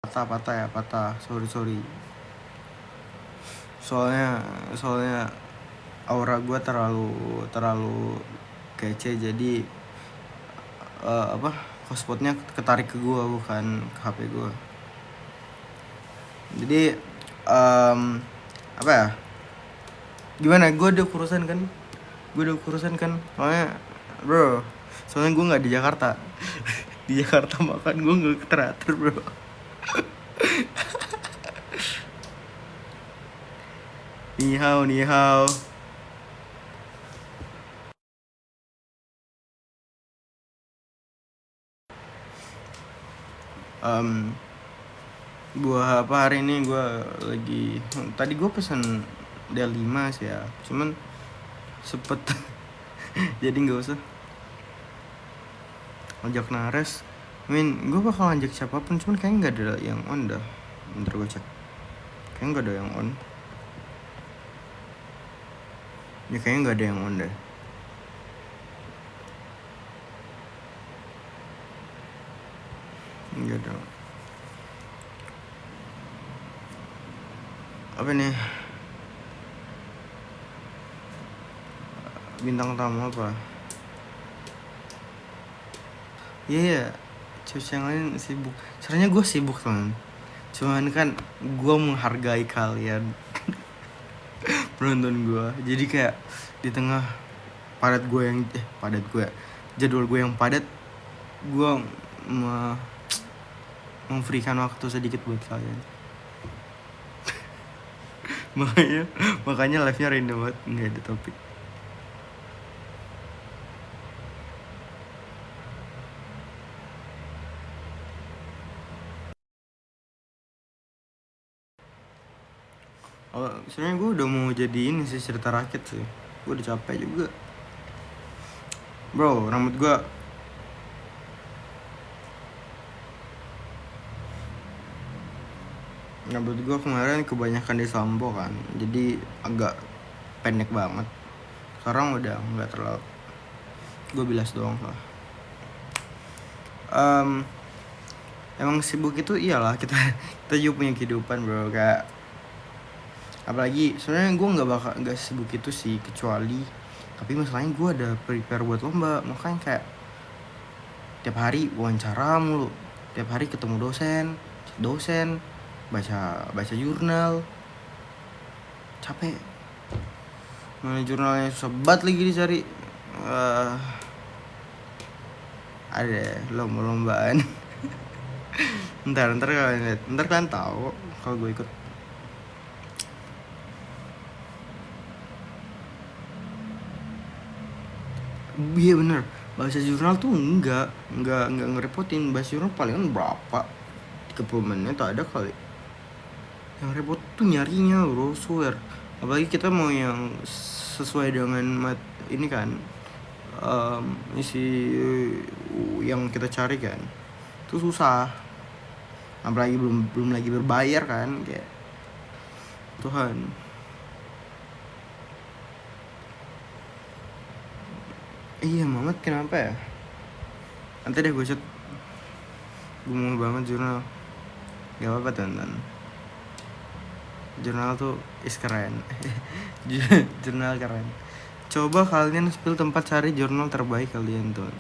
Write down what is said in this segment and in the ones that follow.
patah. Sorry. Soalnya aura gue terlalu kece, jadi hotspotnya ketarik ke gue, bukan ke HP gue. Jadi gimana, gue udah kurusan kan soalnya gue nggak di Jakarta. Di Jakarta makan gue nggak teratur, bro. Ni hao. Buah apa hari ini gue tadi gue pesen D5 sih ya, cuman sepet jadi nggak usah ngajak Nares. Gue bakal ngajak siapapun, cuman kayaknya nggak ada yang on dah. Bentar gue cek, kayaknya nggak ada yang on. Ya kayaknya nggak ada yang on deh. Nggak ada. Apa nih? Bintang tamu apa? Iya, cewek yang lain sibuk. Sebenarnya gue sibuk, teman. Cuman kan gue menghargai kalian penonton gue. Jadi kayak di tengah jadwal gue yang padat, gue memberikan waktu sedikit buat kalian. makanya live-nya random banget, nggak ada topik. Sebenarnya gue udah mau jadi ini sih, cerita rakyat sih. Gue udah capek juga, bro. Rambut gue kemarin kebanyakan di sampo kan, jadi agak pendek banget. Sekarang udah nggak terlalu, gue bilas doang lah. Emang sibuk itu iyalah, kita juga punya kehidupan, bro. Kayak apalagi sebenarnya gue nggak sibuk itu sih, kecuali tapi masalahnya gue ada prepare buat lomba, makanya kayak tiap hari wawancara mulu, tiap hari ketemu dosen, baca jurnal, capek. Mana jurnalnya susah banget lagi dicari. Ada lomba-lombaan. ntar kalian tahu kalau gue ikut. Iya bener, bahasa jurnal tuh enggak ngerepotin. Bahasa jurnal palingan berapa, 30 menit ada kali. Yang repot tuh nyarinya, bro, swear. Apalagi kita mau yang sesuai dengan ini kan, isi yang kita cari kan, itu susah. Apalagi belum lagi berbayar kan, kayak Tuhan. Iya Mamat, kenapa ya? Nanti deh gue chat. Gue mau banget jurnal. Gak apa-apa teman-teman, jurnal tuh keren. Jurnal keren. Coba kalian spill tempat cari jurnal terbaik kalian tuh.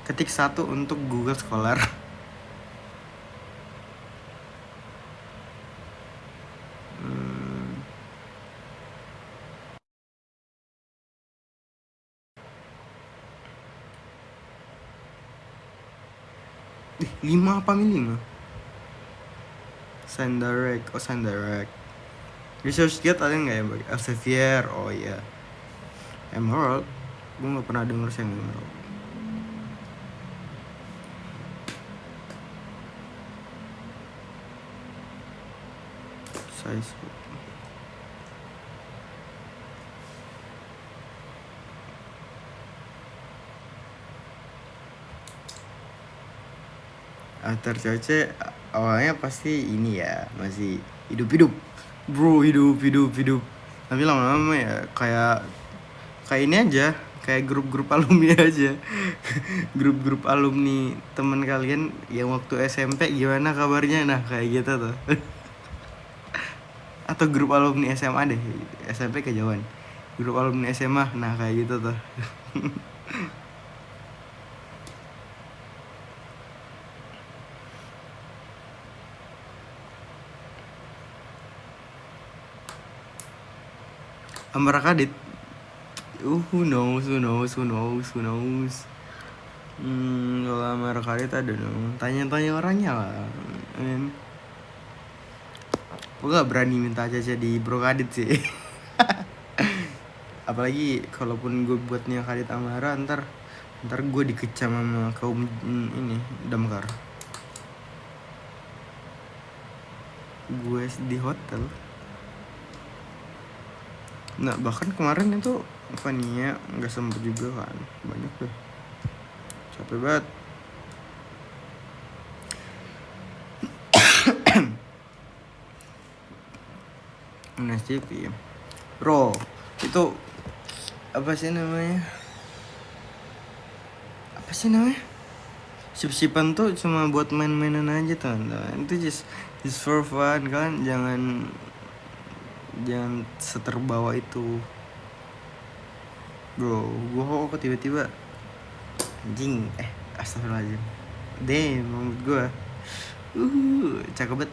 Ketik 1 untuk Google Scholar. 5 apa nih 5? Sign direct. Research Gate ada nggak ya bagi Elsevier? Oh iya, Emerald. Gue nggak pernah denger sih yang Emerald. Size. After COC awalnya pasti ini ya, masih hidup bro, hidup. Tapi lama-lama ya kayak ini aja, kayak grup-grup alumni aja. Grup-grup alumni teman kalian yang waktu SMP gimana kabarnya, nah kayak gitu tuh. Atau grup alumni SMA deh, SMP kejauhan. Grup alumni SMA, nah kayak gitu tuh. Amara Kadit, who knows, who knows, who knows, who knows. Kalau Amara Kadit ada dong, tanya-tanya orangnya lah. Gue gak berani minta Caca di Bro Kadit sih. Apalagi kalaupun gue buatnya Kadit Amara, ntar gue dikecam sama kaum ini damkar. Gue di hotel. Nah bahkan kemarin itu Fania nggak sempet juga kan, banyak deh, capek banget. Nas TV bro, itu apa sih namanya sip-sipan tuh cuma buat main-mainan aja teman-teman. Itu just for fun kan, jangan seterbawa itu bro. Gue kok tiba-tiba anjing, astagfirullahaladzim, damn, menurut gue cakep banget.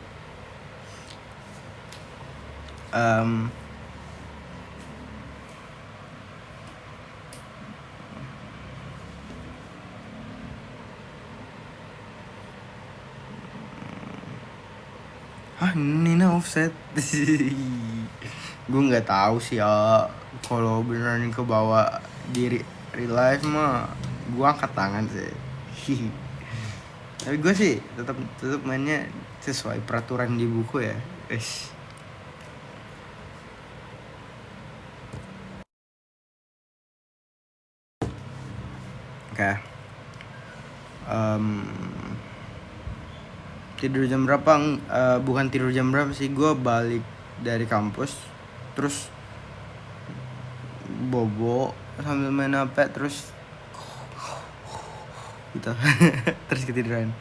Nina offset. Gue nggak tahu sih ya, kalau beneran ke bawah di real life mah gue angkat tangan sih. Tapi gue sih tetap mainnya sesuai peraturan di buku ya. Oke. Tidur jam berapa? Bukan tidur jam berapa sih, gue balik dari kampus terus bobo sambil main HP terus gitu. Terus ketiduran.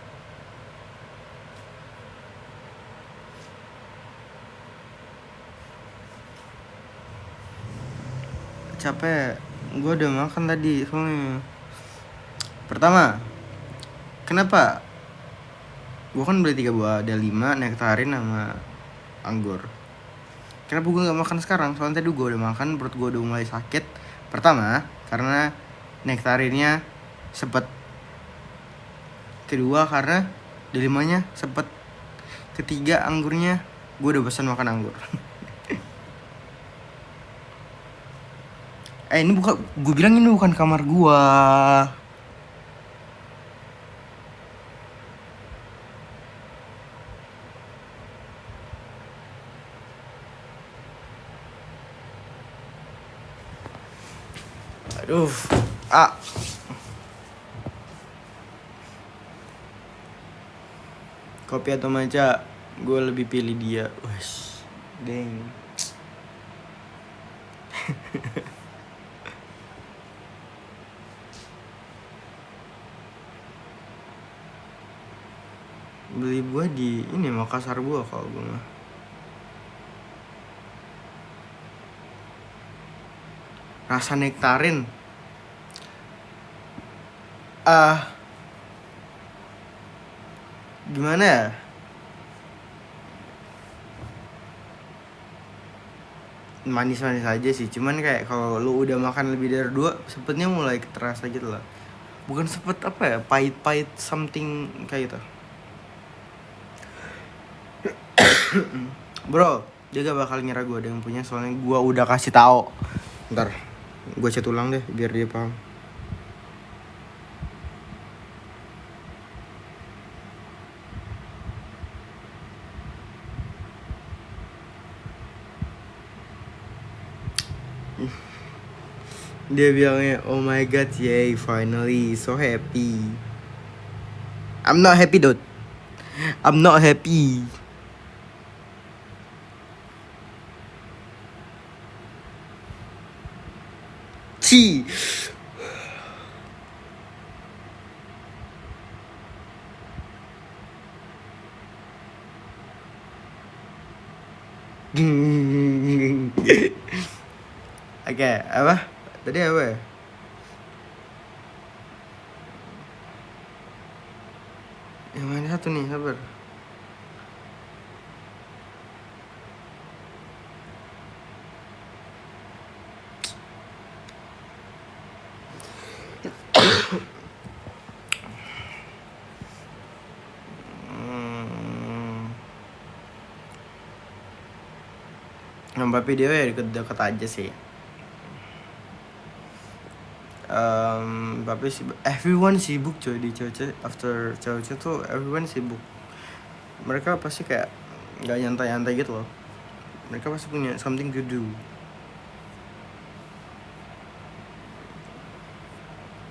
Capek. Gue udah makan tadi soalnya. Pertama, kenapa? Gue kan beli 3 buah, ada 5 nektarin sama anggur. Kenapa gue gak makan sekarang? Soalnya tadi gue udah makan, perut gue udah mulai sakit. Pertama, karena nektarinnya sepet. Kedua, karena di 5-nya sepet. Ketiga, anggurnya gue udah pesan makan anggur. Ini bukan, gue bilang ini bukan kamar gue. Aduh, kopi atau matcha, gue lebih pilih dia. Wes, deng. Beli buah di ini Makassar Buah kalau gue mah. Rasa nektarin. Gimana ya? Manis-manis aja sih, cuman kayak kalau lu udah makan lebih dari 2, sepetnya mulai terasa gitu lah. Bukan sepet apa ya, pahit-pahit something kayak gitu. Bro, dia gak bakal ngira gue ada yang punya, soalnya gue udah kasih tahu. Ntar gue chat ulang deh biar dia paham. Dia bilangnya, oh my god, yay, finally, so happy. I'm not happy dude, I'm not happy. Oke, apa? Tadi apa ya? Yang mana satu nih, sabar. Nambah video ya deket-deket aja sih. Tapi everyone sibuk coy di cewek after cewek tuh everyone sibuk. Mereka pasti kayak nggak nyantai-nyantai gitu loh. Mereka pasti punya something to do.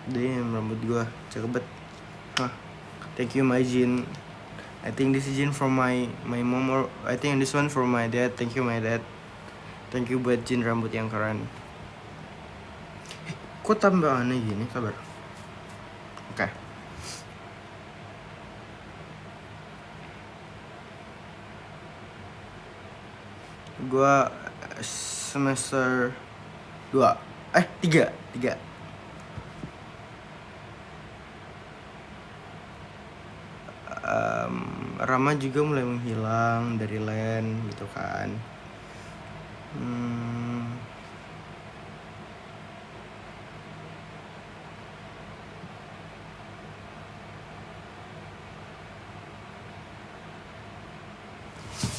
Damn, rambut gua cakep banget. Hah. Thank you my Jin. I think this is Jin from my mom, or I think this one from my dad. Thank you my dad. Thank you buat Jin rambut yang keren. Kok tambah aneh gini, sabar. Oke. Gua semester 2. 3. Rama juga mulai menghilang dari LAN gitu kan.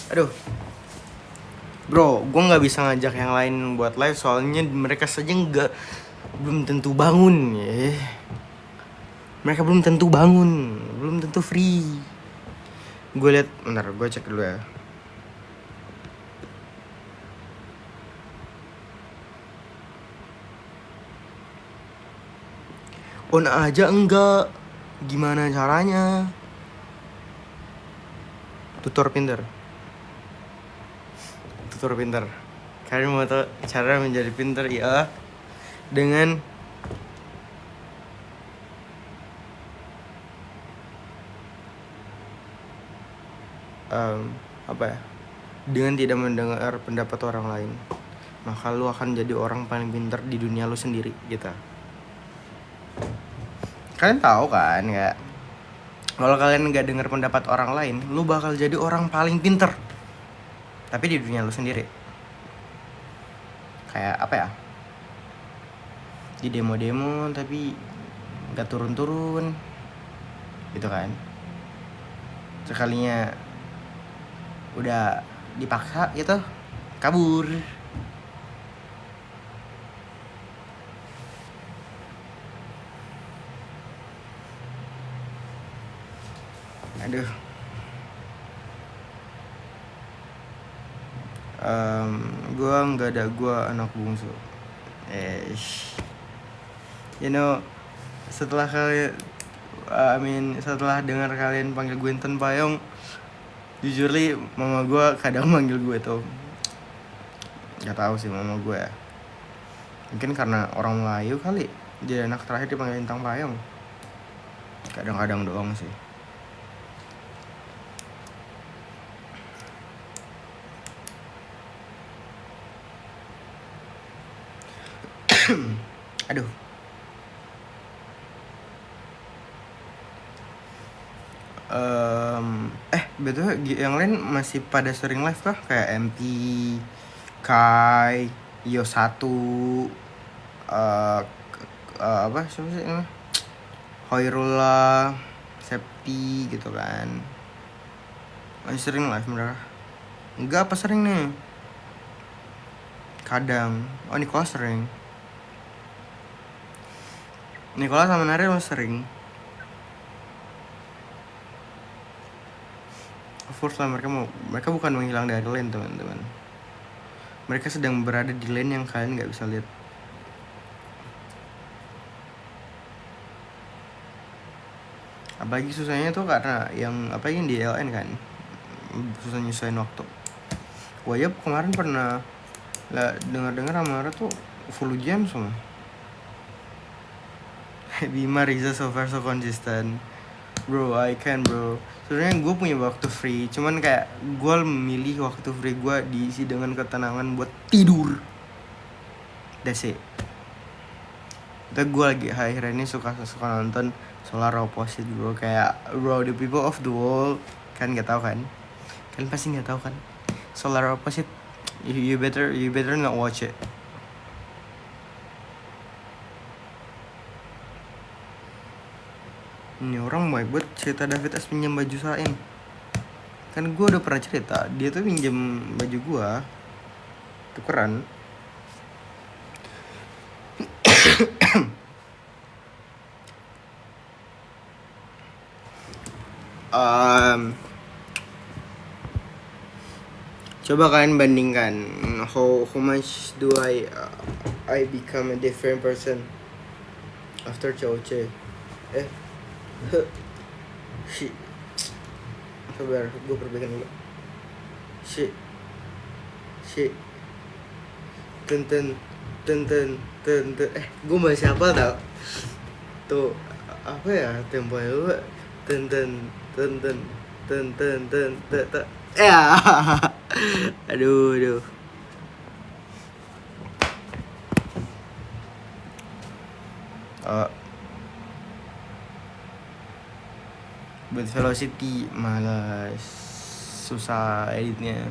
Aduh, bro, gue nggak bisa ngajak yang lain buat live soalnya mereka saja belum tentu bangun ya. Mereka belum tentu bangun, belum tentu free. Gue lihat, bentar, gue cek dulu ya. On aja enggak, gimana caranya? Tutor pinter. Kalian mau tahu cara menjadi pinter ya? Dengan apa ya? Dengan tidak mendengar pendapat orang lain, maka lu akan jadi orang paling pinter di dunia lu sendiri gitu. Kalian tahu kan nggak? Kalau kalian nggak dengar pendapat orang lain, lu bakal jadi orang paling pinter. Tapi di dunia lu sendiri. Kayak apa ya? Di demo-demo tapi nggak turun-turun, gitu kan? Sekalinya udah dipaksa gitu, kabur. Aduh. Gue anak bungsu. You know, setelah setelah dengar kalian panggil gue Inten Payong, jujur li mama gue kadang manggil gue tuh, nggak tahu sih mama gue ya. Mungkin karena orang Melayu kali, jadi anak terakhir dipanggil Intang Payong. Kadang-kadang doang sih. Aduh. Betul, yang lain masih pada sering live kah? Kayak MP, Kai, Yo1, apa siapa sih namanya? Hoirullah, Septi gitu kan. Masih sering live bener? Enggak, apa sering nih? Kadang. Oh, Nicola sering. Nicola sama Nari masih sering. Of course lah, mereka bukan menghilang dari lane teman-teman. Mereka sedang berada di lane yang kalian nggak bisa lihat. Apalagi susahnya tuh karena yang di LN kan, susah nyusahin waktu. Gua aja kemarin pernah dengar Amara tuh full ujian semua. Bima, Riza so far so consistent. Bro, I can bro. Sebenarnya gue punya waktu free, cuman kayak gue memilih waktu free gue diisi dengan ketenangan buat tidur. That's it. Itu gue lagi akhir-akhir ini suka nonton Solar Opposite bro, kayak bro the people of the world, kan nggak tahu kan? Kalian pasti nggak tahu kan? Solar Opposite, you better not watch it. Ini orang baik buat cerita David S pinjam baju Sain. Kan gue udah pernah cerita, dia tuh pinjam baju gue, tukeran. Coba kalian bandingkan how much do I become a different person after Choche. Shit. Sabar, gue perbaikan dulu. Shit. Ten. Gue masih hafal tau. Tuh apa ya temponya lu? Ten. Ya. Aduh. Buat Velocity malas, susah editnya.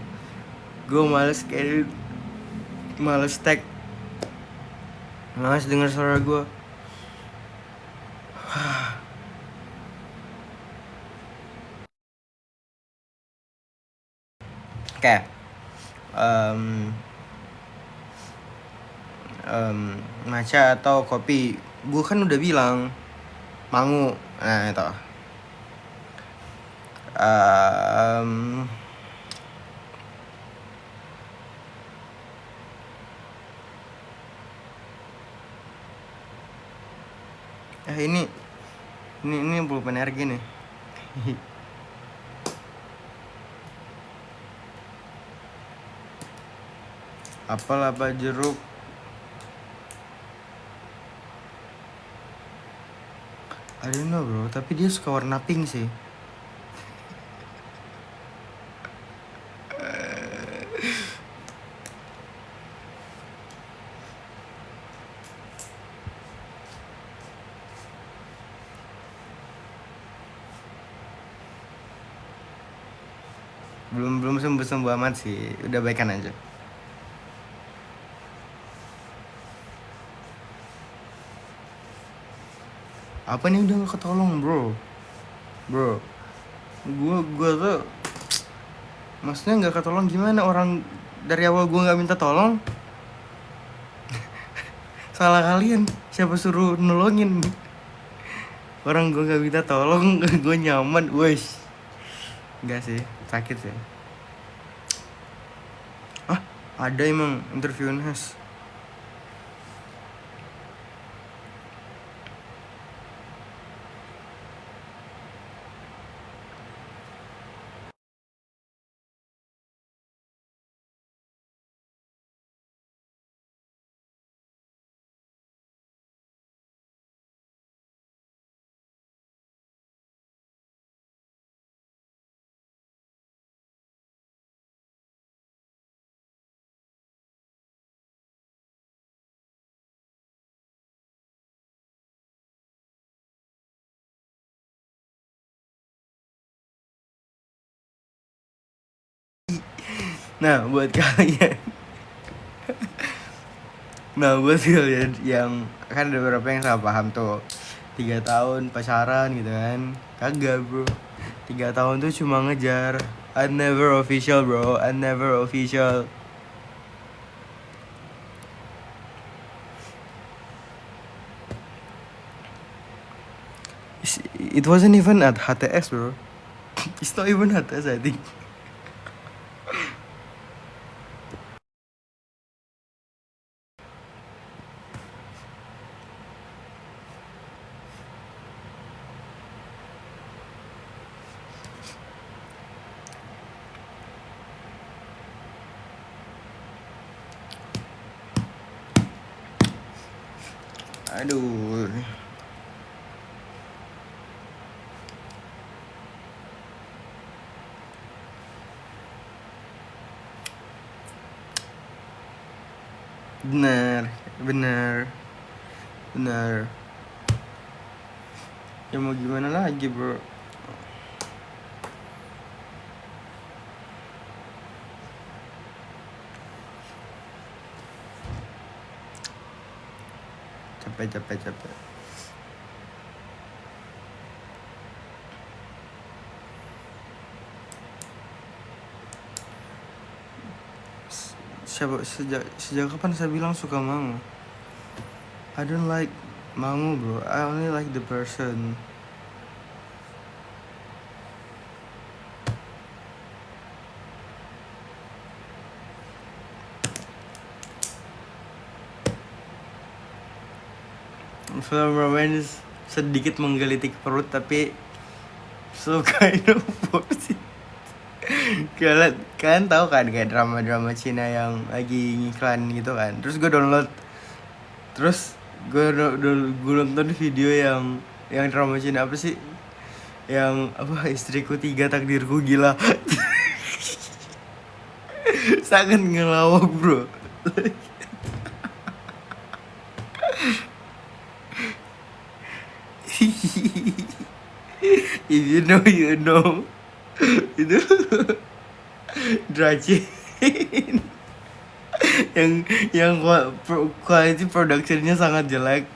Gue males edit, males tag, males denger suara gue. Kayak matcha atau kopi, gue kan udah bilang mangu. Nah itu ini belum energi nih. Apel apa jeruk? I don't know bro, tapi dia suka warna pink sih. Belum sembuh amat sih, udah baikan aja. Apa nih udah gak ketolong bro? Gue tuh maksudnya gak ketolong gimana? Orang dari awal gue gak minta tolong. Salah kalian, siapa suruh nolongin? Orang gue gak minta tolong, gue nyaman, wes. Enggak sih, sakit sih. Ada emang interview Nas. Nah buat kalian yang kan ada beberapa yang salah paham tuh, 3 tahun pacaran gitu kan. Kagak bro, 3 tahun tuh cuma ngejar. I never official bro, I never official. It wasn't even at HTS bro. It's not even HTS I think. Aduh. Bener, bener, bener. Ya mau gimana lagi bro. Capek. Sejak kapan saya bilang suka Mangu? I don't like Mangu bro, I only like the person. Film romance sedikit menggelitik perut tapi so kind of worth it. Kalian tahu kan kayak drama-drama Cina yang lagi ngiklan gitu kan. Terus gue download. Terus gue nonton video yang drama Cina apa sih? Yang apa, istriku 3 takdirku gila. Sangat ngelawak bro. If you know you know. Itu Dracin yang quality productionnya sangat jelek.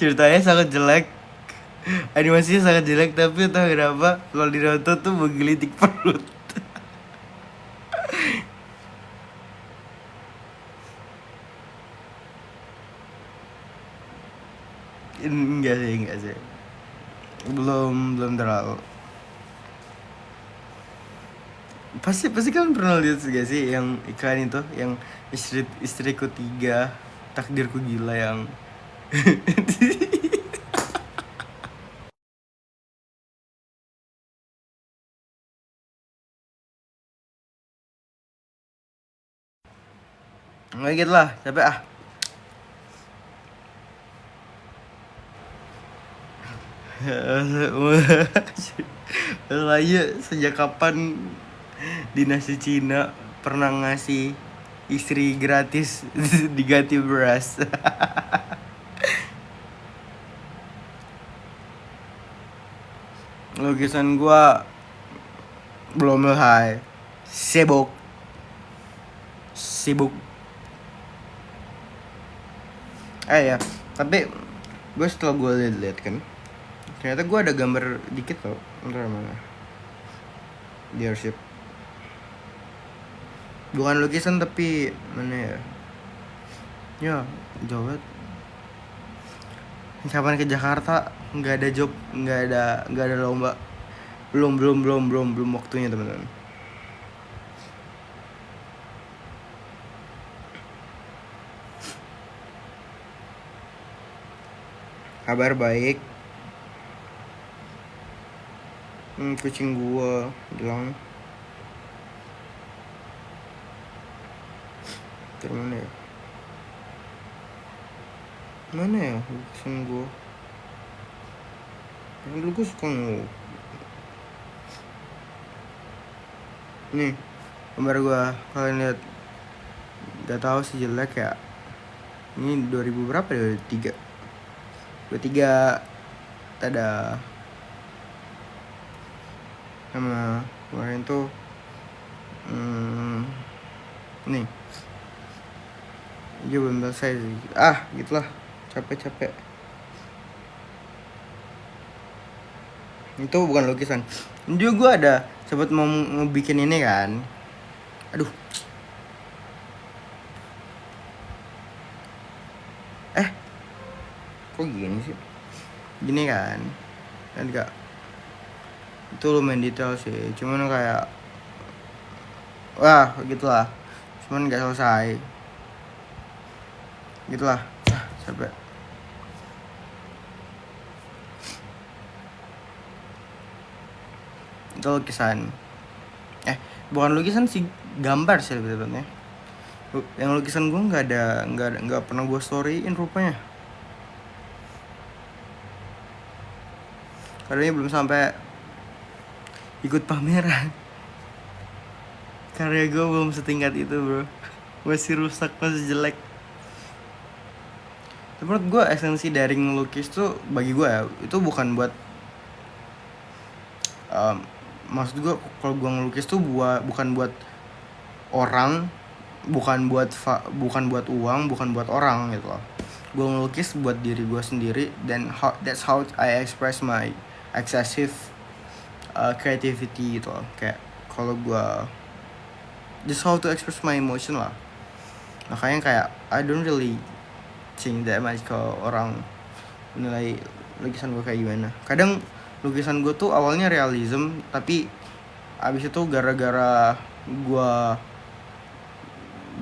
Ceritanya sangat jelek, animasinya sangat jelek, tapi entah kenapa kalau dinonton tuh menggelitik perut. Enggak sih, belum terlalu. Pasti kan pernah lihat gak sih yang iklan itu yang istriku 3 takdirku gila yang nggak gitu lah, capek ah. Lagi sejak kapan dinasti Cina pernah ngasih istri gratis diganti beras? Lukisan gua belum selesai, sibuk. Ya, tapi gue setelah gue lihat kan, ternyata gue ada gambar dikit loh. Bentar, mana di arsip. Bukan lukisan tapi mana ya? Ya, jauh banget. Kapan ke Jakarta nggak ada job, nggak ada lomba. Belum waktunya teman-teman. Kabar baik. Kucing gua hilang. Mana ya? Mana ya lukisan gua? Dulu gua suka nih gambar gua, kalian lihat. Gak tahu sih, jelek ya. Ini 2000 berapa ya? 23 tada. Sama kemarin tuh nih dia belum selesai sih. Gitulah, capek. Itu bukan lukisan. Ini juga gue ada sempat mau ngebikin ini kan. Aduh. Kok gini sih? Gini kan gak. Itu lumayan detail sih. Cuman kayak gitulah. Cuman gak selesai. Gitulah. Capek. Itu lukisan. Bukan lukisan sih, gambar sih lebih tepatnya. Yang lukisan gue nggak pernah gue storyin rupanya. Karena belum sampai ikut pameran. Karya gue belum setingkat itu bro. masih rusak, masih jelek. Menurut gue esensi dari ngelukis tuh bagi gue ya, itu bukan buat maksud gue kalau gue ngelukis tuh bukan buat orang, bukan buat uang, bukan buat orang gitu loh. Gue ngelukis buat diri gue sendiri, dan that's how I express my excessive creativity gitu loh. Kayak kalau gue just how to express my emotion lah. Makanya kayak I don't really think that much kalau orang menilai lukisan gue kayak gimana. Kadang lukisan gue tuh awalnya realism, tapi abis itu gara-gara gue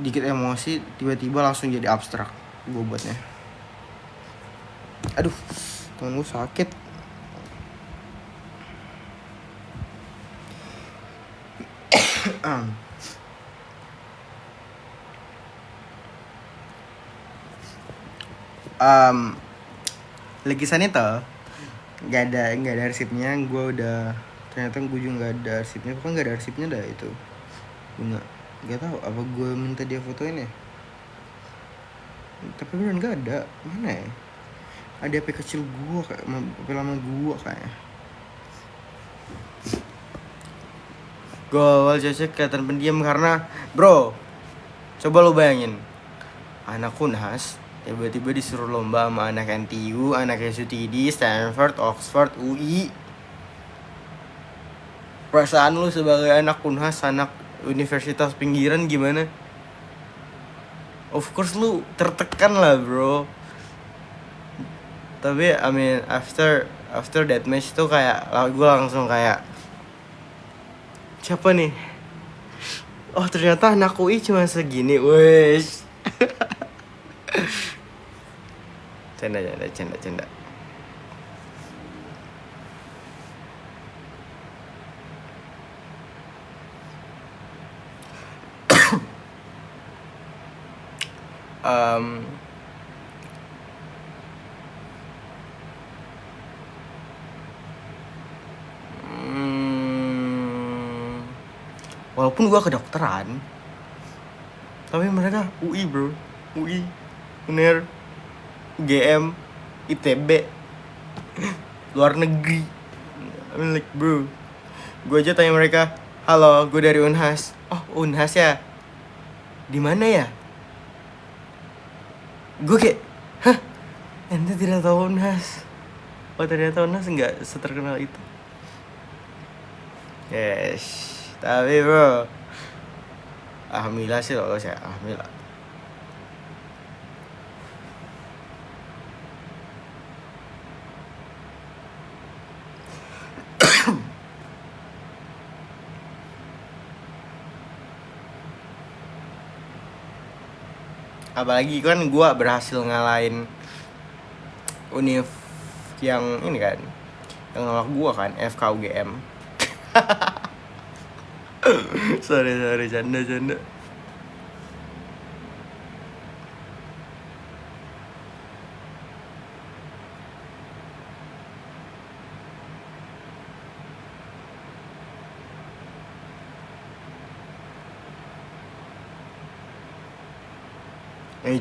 dikit emosi tiba-tiba langsung jadi abstrak gue buatnya. Aduh, tangan gue sakit. Lukisan itu nggak ada arsipnya. Gue udah ternyata gue juga nggak ada arsipnya. Pokoknya nggak ada arsipnya dah itu. Gue nggak tahu apa gue minta dia fotoin ya. Tapi beneran nggak ada. Mana ya? Ada HP kecil gue kayak HP lama gue kayaknya. Gue awal Cecek kelihatan pendiam karena bro, coba lo bayangin anak Unhas tiba-tiba disuruh lomba sama anak NTU, anak SUTD, Stanford, Oxford, UI. Perasaan lu sebagai anak Unhas, anak universitas pinggiran gimana? Of course lu tertekan lah bro. Tapi I mean after that match tuh kayak gue langsung kayak, siapa nih? Oh ternyata anak UI cuma segini, wes. Canda. Walaupun gue kedokteran, tapi mereka UI bro, UI, UNER, UGM, ITB, luar negeri. I mean like bro, gue aja tanya mereka, halo, gue dari Unhas. Oh Unhas ya, di mana ya? Gue kayak, hah, ente tidak tahu Unhas? Oh ternyata Unhas nggak seterkenal itu. Yes. Tapi bro, alhamdulillah sih lolos ya, alhamdulillah. Apalagi kan gue berhasil ngalahin univ yang ini kan, yang nolak gue kan, FKUGM. sorry canda.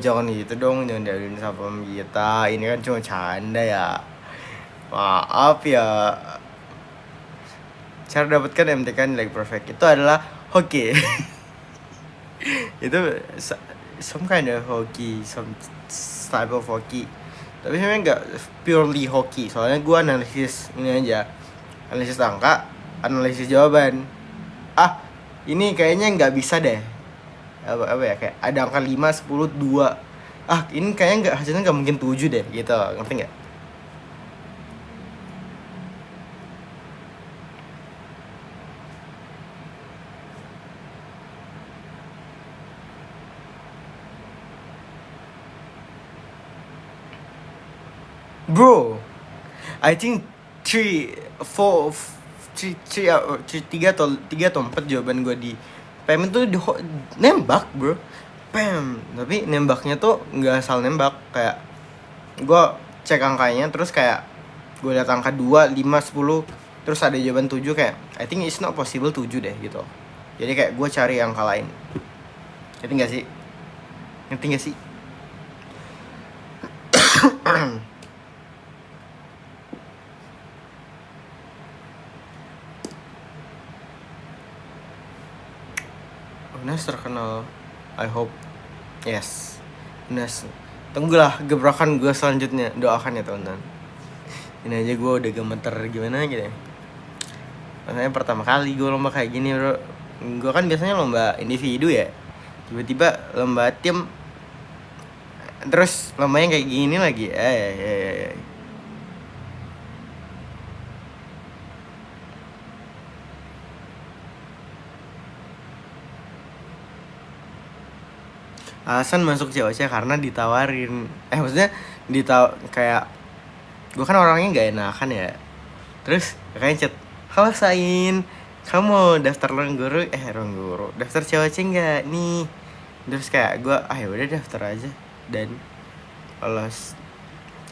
Jangan gitu dong, jangan diaduin sama kita. Ini kan cuma canda ya. Maaf ya. Cara dapatkan MTK nilai perfect itu adalah hoki. Itu some kind of hoki, some type of hoki. Tapi sebenarnya nggak purely hoki. Soalnya gue analisis ini aja, analisis angka, analisis jawaban. Ini kayaknya nggak bisa deh. Apa ya, kayak ada angka 5, 10, 2. Ini kayaknya nggak, hasilnya nggak mungkin 7 deh gitu, ngerti nggak? Bro, I think 3 atau 4 jawaban gue di PM itu nembak bro, PM. Tapi nembaknya tuh nggak asal nembak, kayak gue cek angkanya, terus kayak gue liat angka 2, 5, 10, terus ada jawaban 7, kayak I think it's not possible 7 deh gitu. Jadi kayak gue cari angka lain, ngerti nggak sih? Ngerti gak sih? Unas terkenal, I hope. Yes, Unas. Tunggulah gebrakan gue selanjutnya. Doakan ya teman-teman. Ini aja gue udah gemeter gimana gitu ya. Makanya pertama kali gue lomba kayak gini bro. Gue kan biasanya lomba individu ya. Tiba-tiba lomba tim. Terus lombanya kayak gini lagi. Alasan masuk COC karena ditawarin. Maksudnya kayak gue kan orangnya nggak enakan ya. Terus kakaknya chat, halo Sain, kamu mau daftar ruang guru? Daftar COC nggak nih? Terus kayak gue, ya udah daftar aja dan lolos.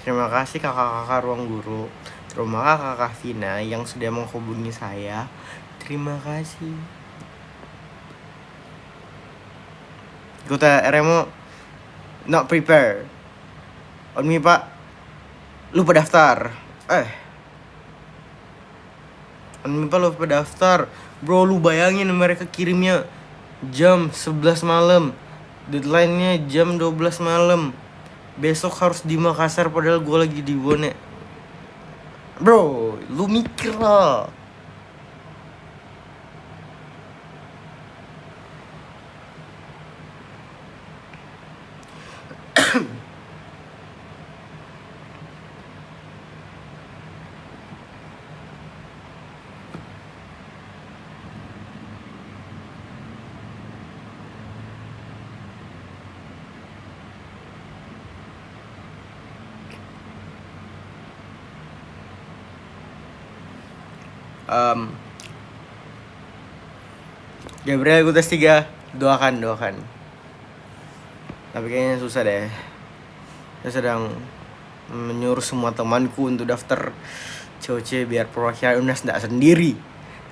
Terima kasih kakak-kakak ruang guru. Terima kasih kakak Vina yang sudah menghubungi saya. Terima kasih. Kota RMO not prepare. On me pak, lupa daftar. On me pak lupa daftar. Bro, lu bayangin mereka kirimnya jam 11 malam. Deadline-nya jam 12 malam. Besok harus di Makassar padahal gue lagi di Bone. Bro, lu mikir lah. Gabriel gue tes 3. Doakan. Tapi kayaknya susah deh. Saya sedang menyuruh semua temanku untuk daftar COC biar perwakilan Unas tidak sendiri.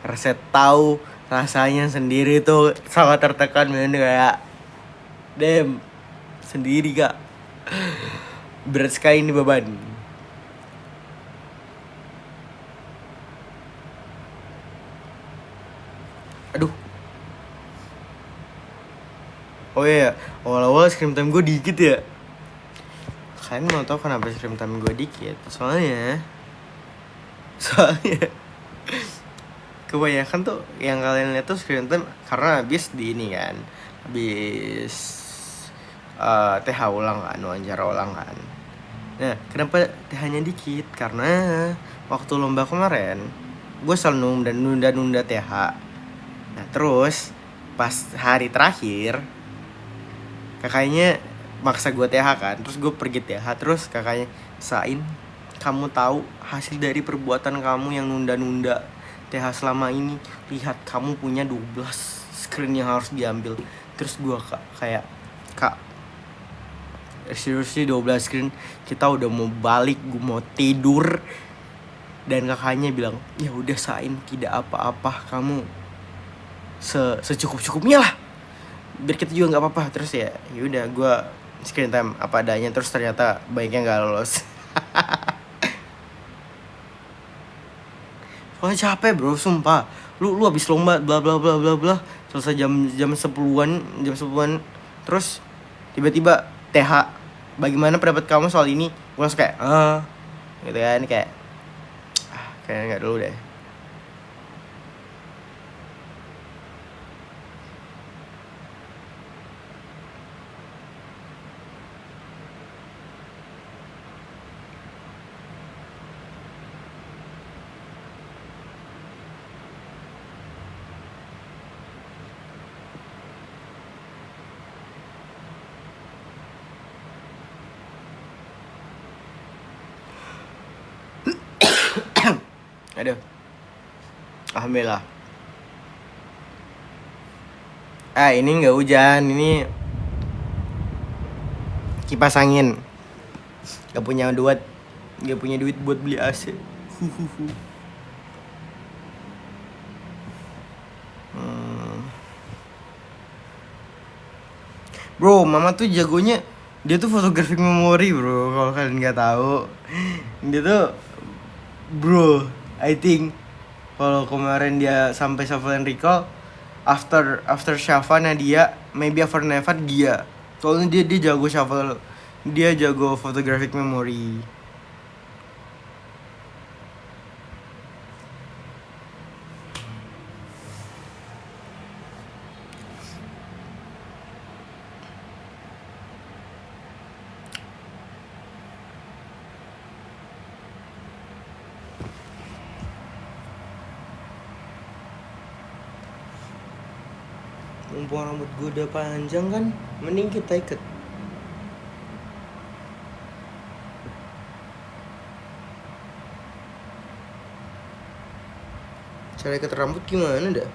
Karena saya tahu rasanya sendiri tuh sangat tertekan, men, kayak sendiri kak. Berat sekali ini beban. Aduh. Oh iya, awal-awal screen time gue dikit ya. Kalian mau tau kenapa screen time gue dikit? Soalnya kebanyakan tuh yang kalian lihat tuh screen time karena habis di ini kan, habis TH ulang kan, wawancara ulang kan. Nah, kenapa TH-nya dikit? Karena waktu lomba kemarin gue selalu nunda TH. Nah terus pas hari terakhir kakaknya maksa gue TH kan, terus gue pergi TH. Terus kakaknya, Sain, kamu tahu hasil dari perbuatan kamu yang nunda-nunda TH selama ini? Lihat, kamu punya 12 screen yang harus diambil. Terus gue kayak, kak, seriously 12 screen? Kita udah mau balik, gue mau tidur. Dan kakaknya bilang, ya udah Sain, tidak apa-apa, kamu secukup-cukupnya lah, biar kita juga nggak apa-apa. Terus ya udah gue screen time apa adanya. Terus ternyata baiknya nggak lolos. Soalnya capek bro, sumpah. Lu habis lomba bla bla bla bla bla, selesai jam 10-an. Terus tiba-tiba TH, bagaimana pendapat kamu soal ini? Gue langsung kayak gitu kan, kayak kayaknya nggak dulu deh. Aduh, alhamdulillah. Ini nggak hujan, ini kipas angin. Gak punya duit buat beli AC. Bro, mama tuh jagonya, dia tuh photographic memory bro, kalau kalian nggak tahu. Dia tuh, bro, I think kalau kemarin dia sampai Shuffle and Recall, after Shafa Nadia, maybe after Nevat dia. Soalnya dia jago shuffle, dia jago photographic memory. Mumpung rambut gue udah panjang kan, mending kita ikat. Cara ikat rambut gimana dah?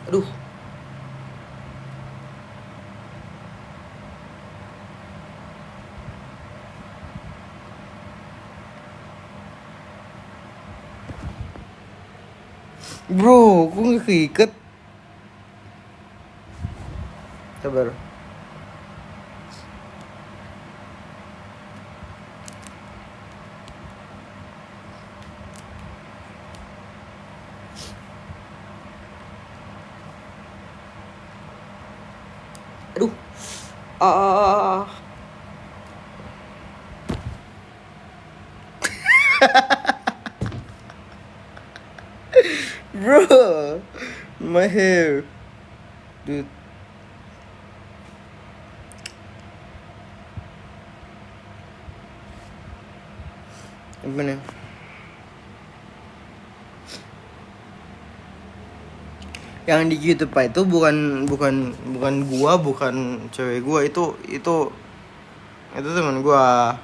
Aduh. Bro, gue gak keikat. Sabar. Aduh. Bro, my hair. Dude. Apa nih? Yang di YouTube itu bukan gua, bukan cewek gua, itu teman gua.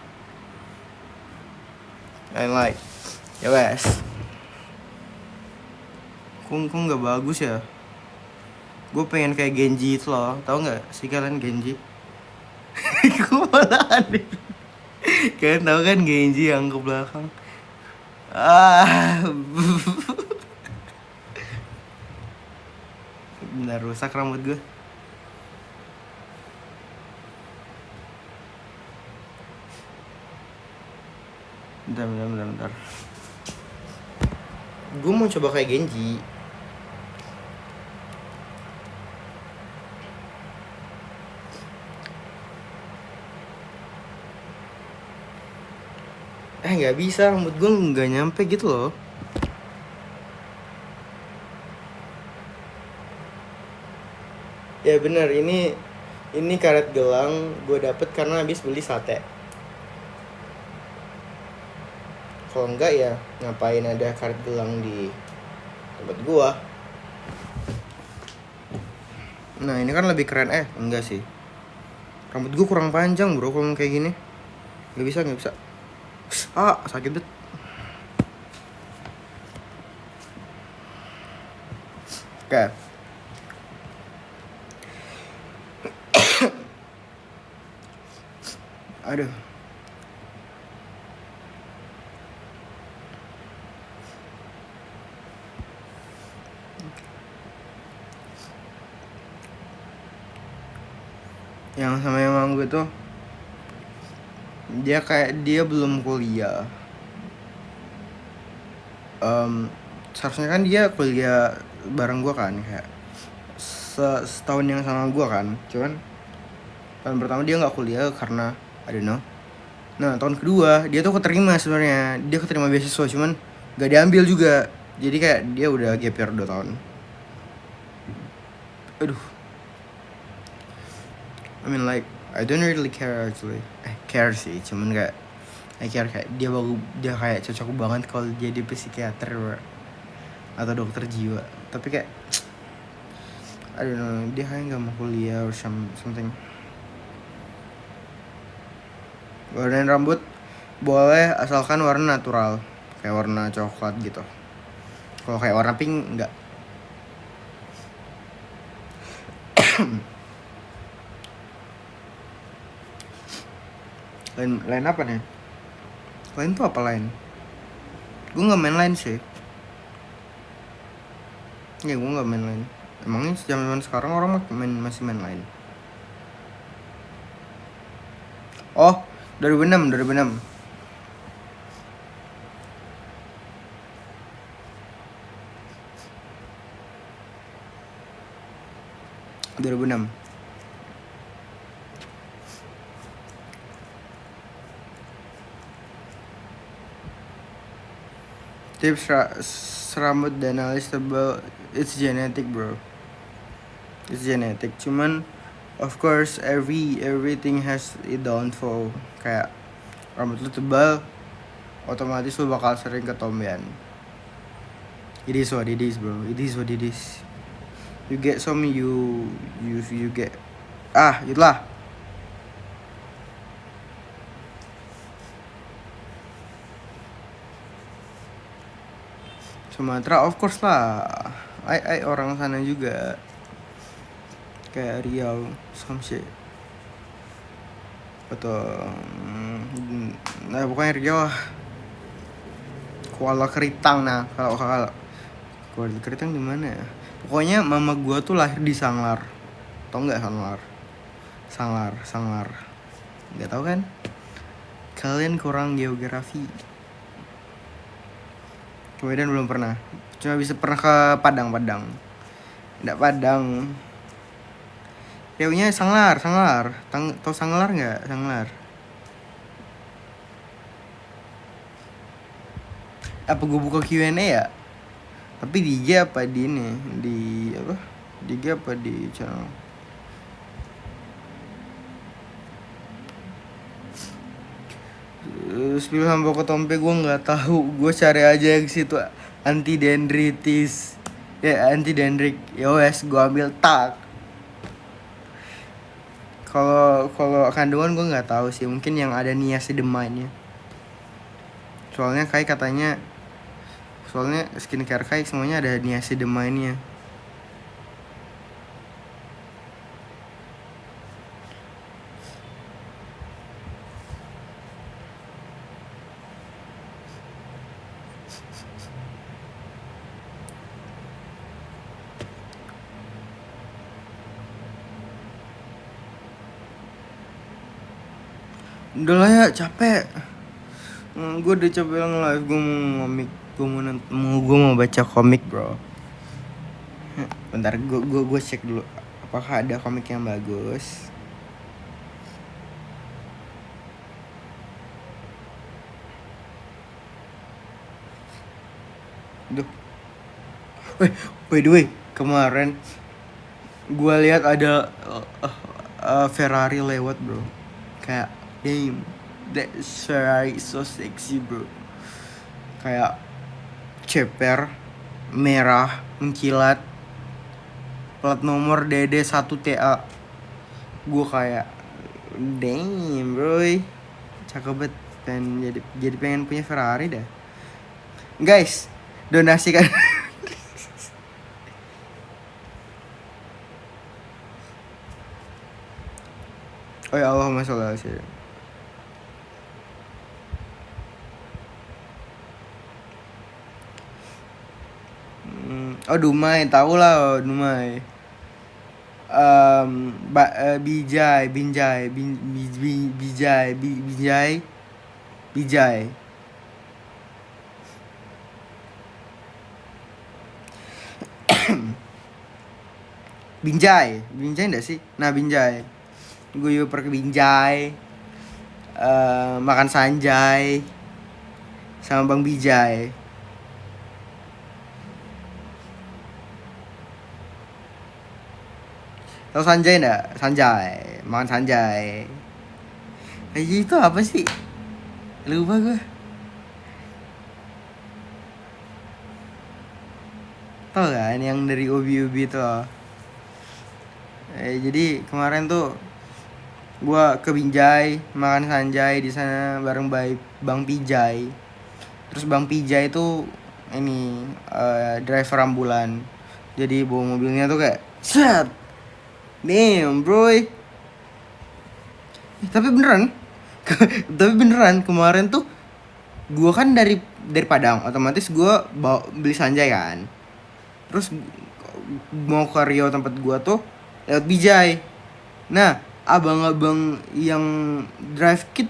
And like, ya wes. Kung nggak bagus ya. Gue pengen kayak Genji itu loh, tahu nggak sih kalian Genji? Gue malah aneh. Kalian tahu kan Genji yang ke belakang? Benar rusak rambut gue. Bentar. Gue mau coba kayak Genji. Nggak bisa, rambut gue nggak nyampe gitu loh. Ya bener, ini karet gelang gue dapet karena habis beli sate. Kalau enggak ya ngapain ada karet gelang di tempat gua. Nah ini kan lebih keren, enggak sih. Rambut gua kurang panjang bro kalau kayak gini. Nggak bisa. Sakit banget. Oke. Aduh. Yang sama yang gue tuh, dia belum kuliah. Seharusnya kan dia kuliah bareng gue kan, kayak setahun yang sama gue kan. Cuman tahun pertama dia nggak kuliah karena I don't know. Nah tahun kedua dia tuh keterima sebenarnya, dia keterima beasiswa cuman nggak diambil juga. Jadi kayak dia udah gap year 2 tahun. Aduh. I mean like I don't really care actually. Care sih, cuman kayak I care kayak dia kayak cocok banget kalau jadi psikiater atau dokter jiwa. Tapi kayak I don't know, dia kayak nggak mau kuliah or something. Warnain rambut boleh asalkan warna natural, kayak warna coklat gitu. Kalau kayak warna pink enggak. Lain apa nih? Lain tuh apa lain? Gue nggak main lain sih. Ya gue nggak main lain. Emangnya zaman sekarang orang masih main lain? Oh, 2006. 2006. Tips rambut dan alis tebal, it's genetic bro. It's genetic. Cuman of course everything has a downfall. Kayak rambut lu tebal, otomatis lu bakal sering ketombean. It is what it is bro. It is what it is. You get some you get itulah. Sumatera of course lah. I orang sana juga. Kayak Riau, some shit. Atau nah pokoknya Riau lah. Kuala Keritang nah, kalau Kuala Keritang di mana ya? Pokoknya mama gua tuh lahir di Sanglar. Tau nggak Sanglar? Nggak tahu kan? Kalian kurang geografi. Kemudian belum pernah. Cuma bisa pernah ke Padang. Nggak Padang. Riaunya Sanglar. Tahu Sanglar nggak? Sanglar. Apa gue buka Q&A ya? Tapi di IG apa di ini? Di apa? Di IG apa di channel? Spill sama ketombe gue nggak tahu. Gue cari aja yang situ anti dendritis. Ya anti dendrik. Yowes gue ambil tak. Kalau kandungan gue nggak tahu sih. Mungkin yang ada niacinamide-nya. Soalnya skincare Kai semuanya ada niacinamide-nya. Udah lah ya, capek. Gue udah capek nge-live. Gue mau ngomik. Gue mau baca komik bro. Bentar, gue cek dulu apakah ada komik yang bagus. Duh. By the way, kemarin gue lihat ada Ferrari lewat bro. Kayak damn, that Ferrari is so sexy bro. Kayak ceper merah mengkilat, plat nomor DD1TA. Gue kayak damn bro, cakep banget. Jadi pengen punya Ferrari dah. Guys, donasikan. Oh ya Allah, masalah sih. Oh Dumai, tahu lah Dumai. Bijay. Binjai enggak sih? Nah Binjai, gue juga pergi Binjai, makan Sanjay sama Bang Bijay. Tahu Sanjay enggak? Sanjay, makan Sanjay. Itu apa sih? Lupa gue. Tahu kan yang dari Ubi itu. Jadi kemarin tuh gua ke Binjai, makan Sanjay di sana bareng Bang Pijay. Terus Bang Pijay itu ini driver ambulan. Jadi bawa mobilnya tuh kayak set. Damn, bro. Tapi beneran kemarin tuh gua kan dari Padang, otomatis gua beli Sanjay kan. Terus mau ke Riau tempat gua tuh lewat Bijay. Nah, abang-abang yang drive kit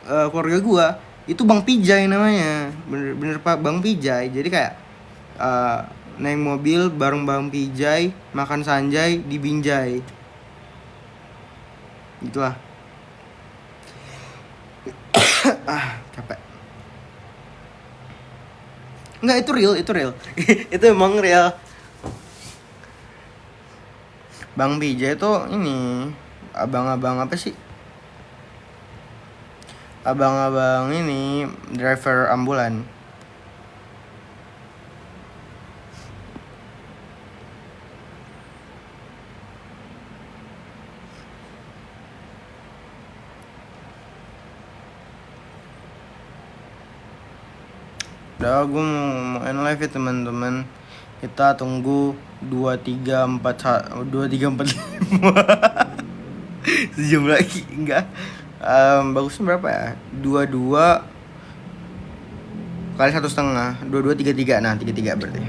keluarga gua itu Bang Pijay namanya. Bener Pak, Bang Pijay. Jadi kayak naik mobil bareng Bang Pijay, makan sanjay di Binjai. Itulah. Capek. Enggak, itu real. Itu emang real. Bang Pijay itu ini abang-abang apa sih? Abang-abang ini driver ambulan. Udah, gue mau main live ya teman-teman. Kita tunggu 2345 sejam lagi. Enggak, bagusnya berapa ya? 22 kali 1,5, 22 33. Nah 33 berarti.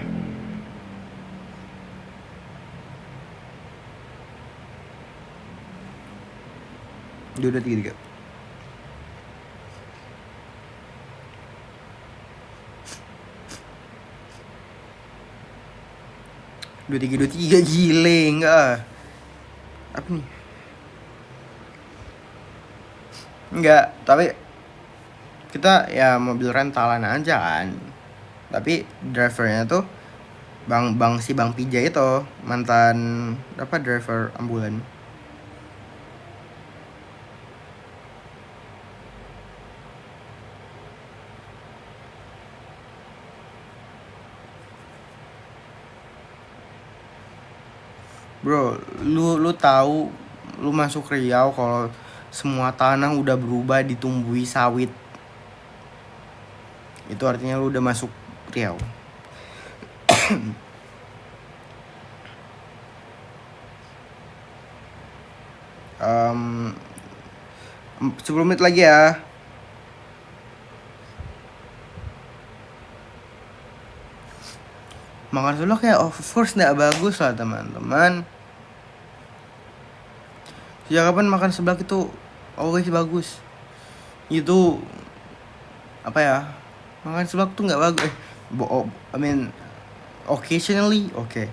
Dua 33. Dua tiga gile enggak? Apa nih? Enggak, tapi kita ya mobil rentalan aja kan. Tapi drivernya tuh Bang Pijay itu mantan apa driver ambulan. Bro, lu tahu lu masuk Riau kalau semua tanah udah berubah ditumbuhi sawit. Itu artinya lu udah masuk Riau. 10 menit lagi ya. Makan seblak ya of course nggak bagus lah teman-teman. Sejak kapan makan seblak itu always bagus? Itu apa ya? Makan seblak tuh nggak bagus. I mean occasionally okay,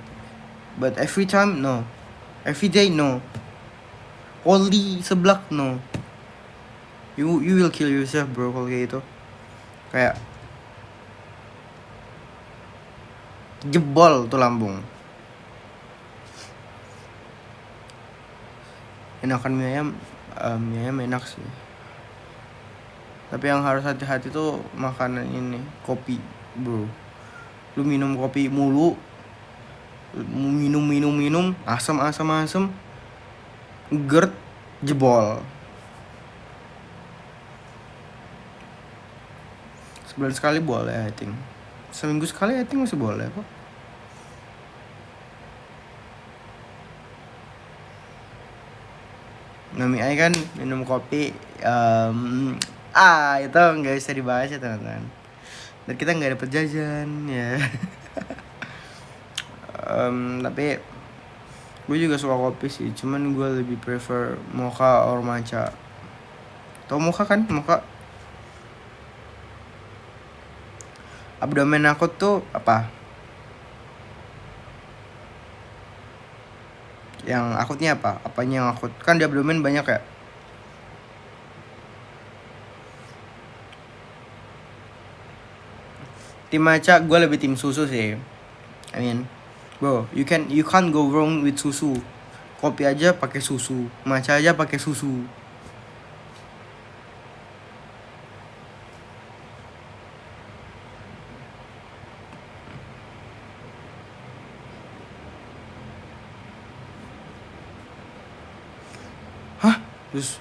but every time no, every day no. Only seblak no. You will kill yourself bro kalau kayak itu. Kayak jebol tuh lambung. Enakan mie ayam enak sih. Tapi yang harus hati-hati tuh makanan ini, kopi bro. Lu minum kopi mulu, minum asam GERD jebol. Sebulan sekali boleh I think. Seminggu sekali I think masih boleh kok. Nami Ai kan minum kopi itu nggak bisa dibahas ya teman-teman. Dan kita nggak dapet jajan ya. Tapi gue juga suka kopi sih, cuman gue lebih prefer mocha or matcha. Tau mocha kan? Mocha. Abdomen aku tuh apa? Yang akutnya apa? Apanya yang akut? Kan di abdomen banyak ya. Tim matcha gue lebih tim susu sih. I mean, bro, you can't go wrong with susu. Kopi aja pakai susu, matcha aja pakai susu. Terus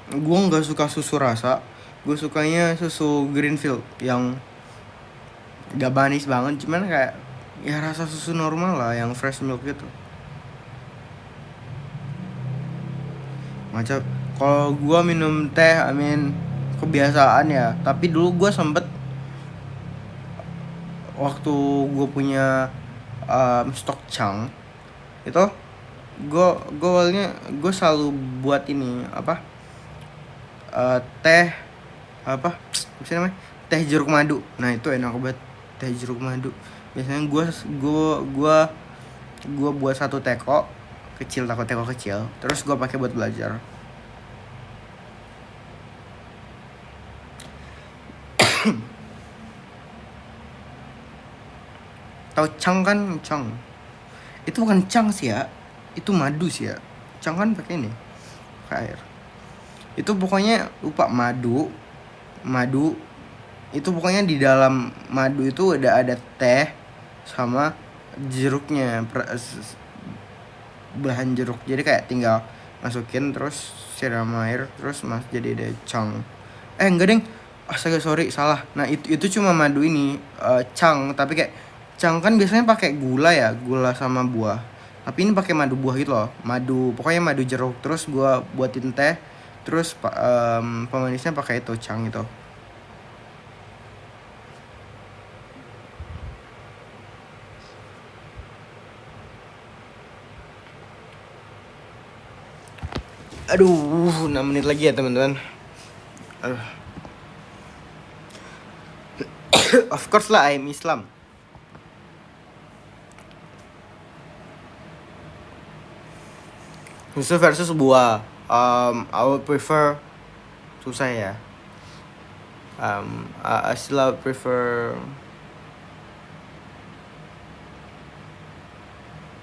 gue nggak suka susu rasa, gue sukanya susu Greenfield yang gak manis banget, cuman kayak ya rasa susu normal lah, yang fresh milk gitu. Macam kalau gue minum teh, I mean kebiasaan ya. Tapi dulu gue sempet waktu gue punya stok Chang itu gue awalnya gue selalu buat ini apa teh apa apa namanya, teh jeruk madu. Nah itu enak banget, teh jeruk madu. Biasanya gue buat satu teko kecil, teko kecil, terus gue pakai buat belajar. Tahu Chang kan? Chang itu bukan Chang sih ya, itu madu sih ya. Chang kan pakai ini, pakai air. Itu pokoknya lupa, madu itu pokoknya di dalam madu itu ada teh sama jeruknya, belahan jeruk. Jadi kayak tinggal masukin terus siram air terus jadi ada Chang. Enggak deng, astaga sorry salah. Nah itu cuma madu ini Chang, tapi kayak Chang kan biasanya pakai gula ya, gula sama buah. Tapi ini pakai madu buah gitu loh, pokoknya madu jeruk. Terus gua buatin teh, terus pemanisnya pakai itu Chang itu. Aduh, 6 menit lagi ya teman-teman. Of course lah, I am Islam. Susu versus buah. I would prefer, susah ya. I still prefer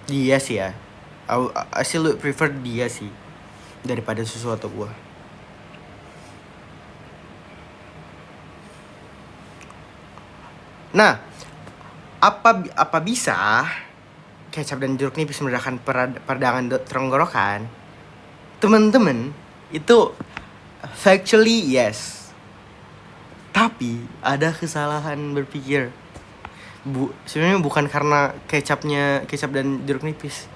dia sih ya. I still prefer dia sih daripada susu atau buah. Nah, apa bisa kecap dan jeruk nipis meredakan peradangan tenggorokan? Teman-teman, itu factually yes. Tapi ada kesalahan berpikir. Sebenarnya bukan karena kecap dan jeruk nipis,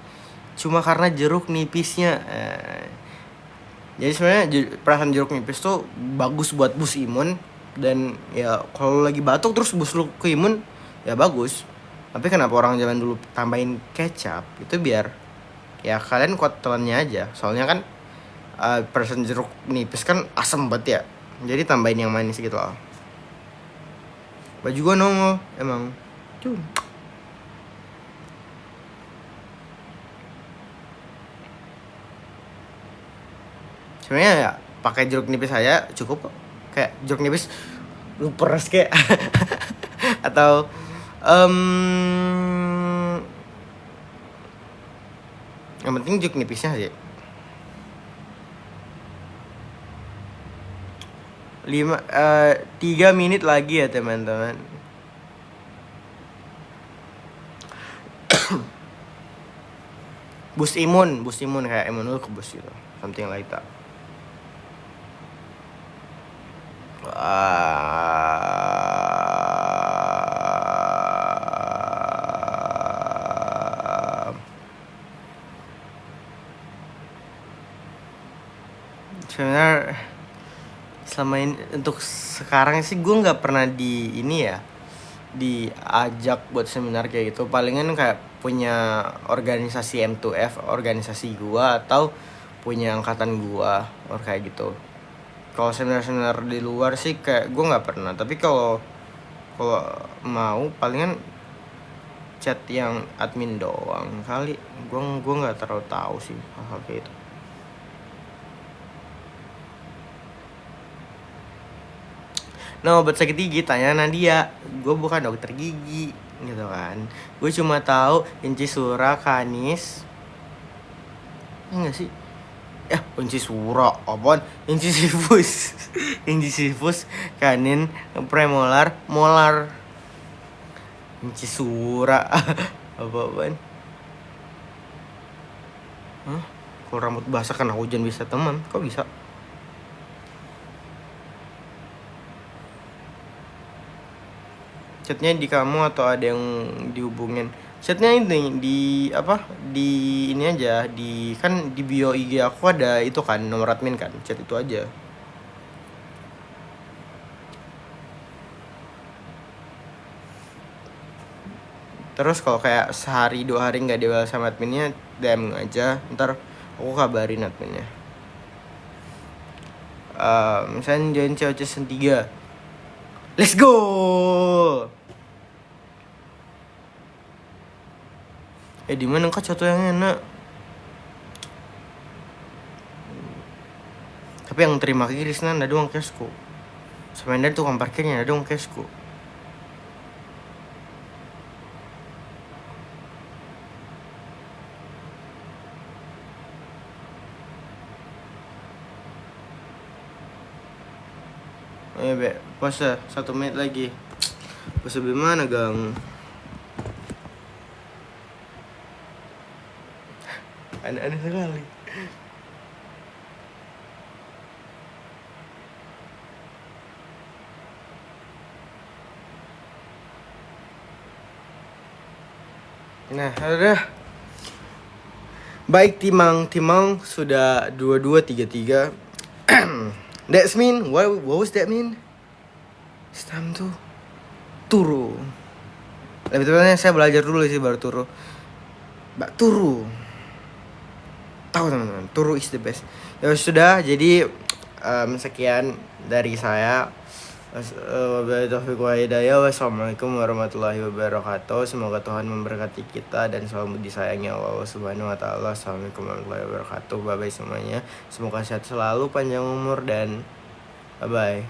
cuma karena jeruk nipisnya. Jadi sebenarnya perasaan jeruk nipis tuh bagus buat boost imun, dan ya kalau lagi batuk terus boost lu ke imun ya bagus. Tapi kenapa orang zaman dulu tambahin kecap? Itu biar ya kalian kuat telannya aja. Soalnya kan perasaan jeruk nipis kan asam banget ya, jadi tambahin yang manis gitu loh. Baju gua nongol emang. Tuh. Sebenarnya ya pakai jeruk nipis saya cukup kok. Kayak jeruk nipis lu peres kayak atau yang penting jeruk nipisnya sih. 3 menit lagi ya teman-teman. boost imun kayak imun lu ke boost gitu, something like that. Sebenarnya selama ini untuk sekarang sih gue nggak pernah diajak buat seminar kayak gitu. Palingan kayak punya organisasi M2F, organisasi gua, atau punya angkatan gua or kayak gitu. Kalau seminar di luar sih kayak gua nggak pernah. Tapi kalau mau palingan chat yang admin doang kali. Gua nggak terlalu tahu sih hal-hal kayak itu. Nah, obat sakit gigi tanya Nadia. Gue bukan dokter gigi gitu kan. Gue cuma tahu incisura, kanis. Enggak sih? Incisura apaan? Incisivus. Incisivus, kanin, premolar, molar. Incisura apaan? Hah? Kalau rambut basah kena hujan bisa teman. Kok bisa? Chatnya di kamu atau ada yang dihubungin? Chatnya ini di ini aja, kan di bio IG aku ada itu kan nomor admin kan, chat itu aja. Terus kalau kayak sehari 2 hari nggak dibalas sama adminnya, DM aja, ntar aku kabarin adminnya. Misalnya join COC season 3. Let's go. Di mana kak contoh yang enak? Tapi yang terima Krisna ada doang cashku. Sebenarnya tukang parkirnya ada doang cashku. Be, pause 1 menit lagi. Pause gimana, Gang? Aneh-aneh sekali. Nah, udah. Baik, Timang sudah 22:33. That's mean, what was that mean? It's time to turu. Lebih tepatnya saya belajar dulu sih baru turu. Turu. Tahu teman-teman, turu is the best. Ya sudah, jadi sekian dari saya. Wassalamualaikum warahmatullahi wabarakatuh. Semoga Tuhan memberkati kita dan selalu disayangi Allah Subhanahu wa taala. Assalamualaikum warahmatullahi wabarakatuh. Bye bye semuanya. Semoga sehat selalu, panjang umur dan bye bye.